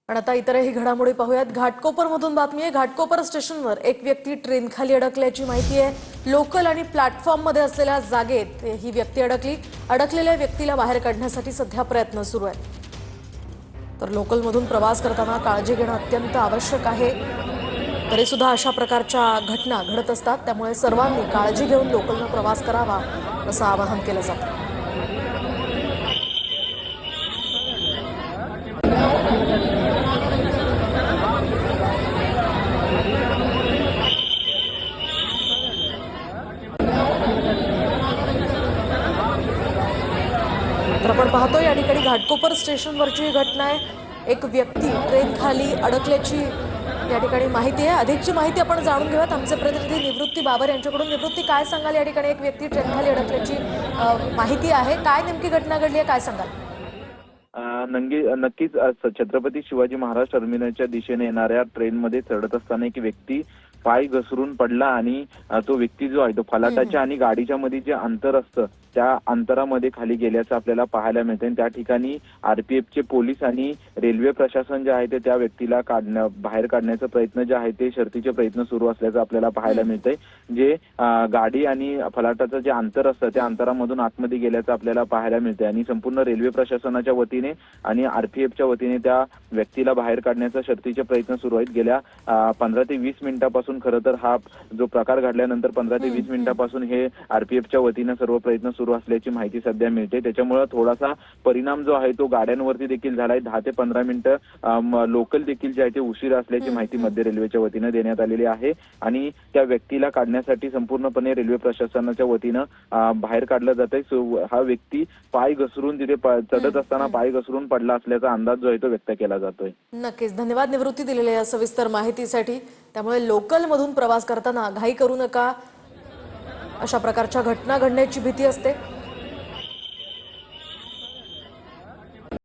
पण आता इतरही घडामोडी पाहूयात। घाटकोपरमधून बातमी आहे। घाटकोपर स्टेशनवर एक व्यक्ती ट्रेन खाली अडकल्याची माहिती आहे। लोकल आणि प्लॅटफॉर्ममध्ये असलेल्या जागेत ही व्यक्ती अडकलेल्या व्यक्तीला बाहेर काढण्यासाठी सध्या प्रयत्न सुरू आहेत। तर लोकलमधून प्रवास करताना काळजी घेणं अत्यंत आवश्यक आहे। तरी सुद्धा अशा प्रकारच्या घटना घडत असतात, त्यामुळे सर्वांनी काळजी घेऊन लोकलने प्रवास करावा असं आवाहन केलं जातं। तर आपण पाहतोय या ठिकाणी घाटकोपर स्टेशनवरची ही घटना आहे। एक व्यक्ती ट्रेन खाली अडकल्याची या ठिकाणी माहिती आहे। अधिकची माहिती आपण जाणून घेऊयात आमचे प्रतिनिधी निवृत्ती बाबर यांच्याकडून। निवृत्ती, काय सांगाल? या ठिकाणी एक व्यक्ती ट्रेन खाली अडकल्याची माहिती आहे, काय नेमकी घटना घडली आहे, काय सांगाल? नक्कीच छत्रपती शिवाजी महाराज टर्मिनलच्या दिशेने येणाऱ्या ट्रेनमध्ये चढत असताना एक व्यक्ती पाय घसरून पडला आणि तो व्यक्ती जो आहे तो फलाटाच्या आणि गाडीच्या मध्ये जे अंतर असतं त्या अंतरामध्ये खाली गेल्याचं आपल्याला पाहायला मिळतं। त्या ठिकाणी आरपीएफचे पोलीस आणि रेल्वे प्रशासन जे आहे ते त्या व्यक्तीला बाहेर काढण्याचा प्रयत्न जे आहे ते शर्थीचे प्रयत्न सुरू असल्याचं आपल्याला पाहायला मिळतंय। जे गाडी आणि फलाटाचं जे अंतर असतं त्या अंतरामधून आतमध्ये गेल्याचं आपल्याला पाहायला मिळतंय आणि संपूर्ण रेल्वे प्रशासनाच्या वतीने आणि आरपीएफच्या वतीने त्या व्यक्तीला बाहेर काढण्याचा शर्थीचे प्रयत्न सुरू आहेत। गेल्या 15 ते 20 मिनिटांपासून खरं तर हा जो प्रकार घडल्यानंतर 15 ते 20 मिनिटांपासून हे आरपीएफच्या वतीने सर्व प्रयत्न सुरू असल्याची माहिती सध्या मिळते। त्याच्यामुळे थोडासा परिणाम जो आहे तो गाड्यांवरती देखील झालाय। 10 ते 15 मिनिटं लोकल देखील जे आहे ते उशीर असल्याची माहिती मध्य रेल्वेच्या वतीने देण्यात आलेली आहे आणि त्या व्यक्तीला काढण्यासाठी संपूर्णपणे रेल्वे प्रशासनाच्या वतीने बाहेर काढलं जातंय। हा व्यक्ती पाय घसरून तिथे चढत असताना पाय घसरून पडला असल्याचा अंदाज जो आहे तो व्यक्त केला जातोय। नक्कीच, धन्यवाद निवृत्ती दिलेल्या सविस्तर माहितीसाठी। त्यामुळे लोकलमधून प्रवास करताना घाई करू नका, अशा प्रकारच्या घटना घडण्याची भीती असते।